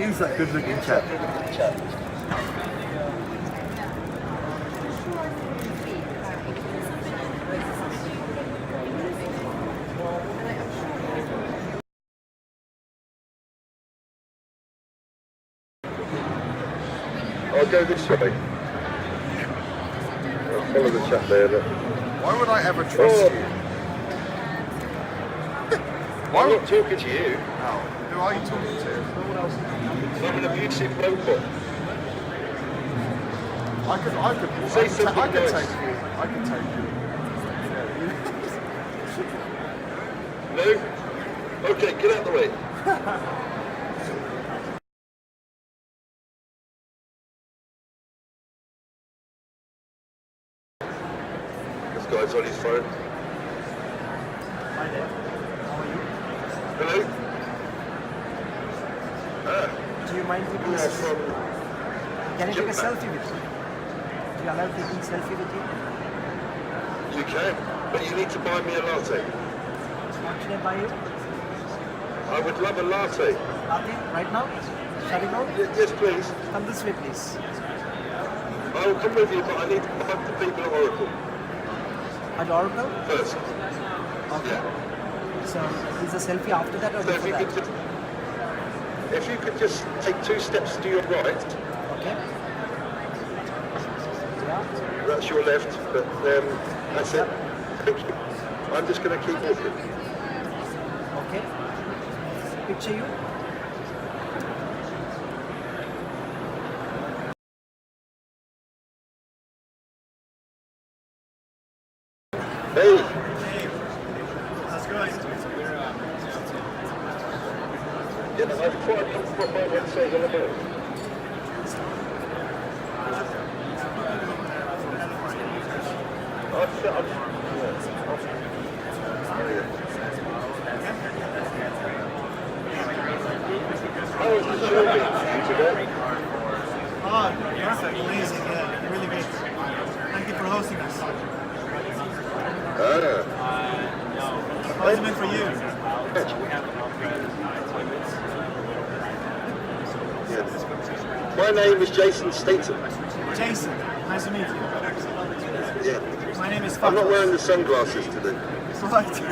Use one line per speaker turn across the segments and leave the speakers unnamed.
Who's that good-looking chap?
I'll go this way. I'll follow the chap there. Look.
Why would I ever trust you?
I'm not talking to you.
No. Who are you talking to?
No one else. I'm an abusive robot.
I could
Say something
I could
nice.
take you. I could take you.
No? Okay, get out of the way. This guy's on his phone.
Hi there. How are you?
Hello?
Do you mind taking
Yeah, from
Can I take a
Japan.
selfie with you? Do you allow taking a selfie with you?
You can, but you need to buy me a latte.
What should I buy you?
I would love a latte.
Latte? Right now? Shall we go?
Yes, please.
Come this way, please.
I will come with you, but I need to find the people at Oracle
At Oracle?
first.
Okay. So, is a selfie after that or
So
before that?
if you could just take 2 steps to your right,
Okay. Yeah.
that's your left, but that's it. Thank you. I'm just going to keep walking.
Okay. Picture you.
Hey,
How's it going?
you know, I've quite looked for my website on the book. How was the show been today?
Oh, yeah, amazing. Yeah, really good. Thank you for hosting us. How's it been for you?
My name is Jason Staton.
Jason, nice to meet you.
Yeah.
My name is
I'm not
Fatos.
wearing the sunglasses today.
Right.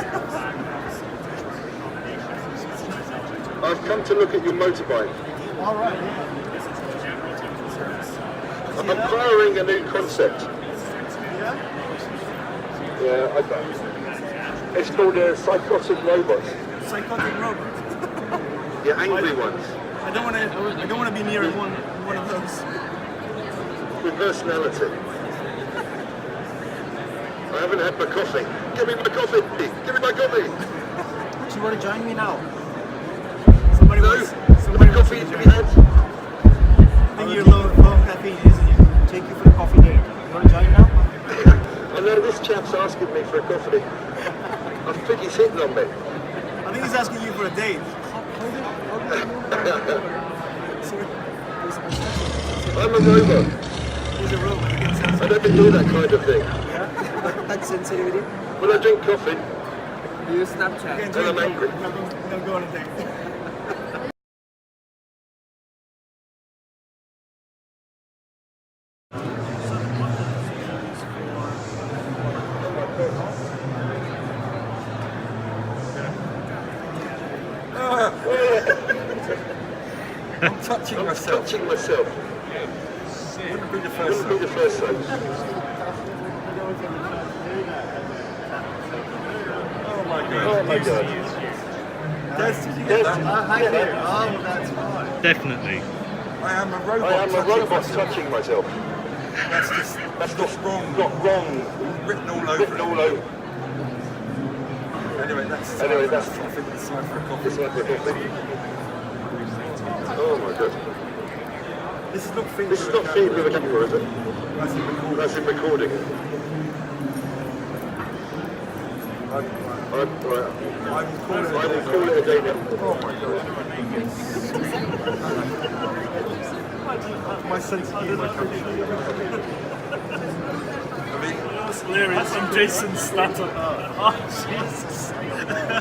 I've come to look at your motorbike.
All right.
I'm acquiring a new concept.
Yeah?
Yeah, it's called psychotic robots.
Psychotic robot.
Yeah, angry ones.
I don't want to be near one of those.
With personality. I haven't had my coffee. Give me my coffee! Give me my coffee!
Do you want to join me now?
Somebody
No!
wants.
What
Somebody wants
coffee
to
to be
join.
had?
I think you're low caffeine, isn't you?
Take you for a coffee date. You want to join now?
I know this chap's asking me for a coffee. I think he's hitting on me.
I think he's asking you for a date.
I'm a robot.
He's a robot. He can sense
I don't do that kind of thing.
That's sensitivity.
When I drink coffee,
Use Snapchat.
and I'm angry.
We're gonna go on a date.
I'm touching
I'm
myself.
touching myself.
Wouldn't be the first
Wouldn't be the first time.
Oh my god.
Oh my god.
Des, did you get that?
Hi there. Oh, that's fine.
Definitely.
I am a robot.
I am a
touching
robot
myself.
touching myself.
That's not wrong.
Not wrong.
Written all over
Written
it.
all over.
Anyway, that's
Anyway, that's-
I think it's time for a coffee.
It's like a coffee. Oh my god.
This is not feed.
This is not feed with a camera, is it?
That's in recording.
That's in recording.
Right.
I will call it a day now.
Oh my god. My sense of humour comes from. I mean,
That's hilarious. I'm Jason Statham. Oh, Jesus.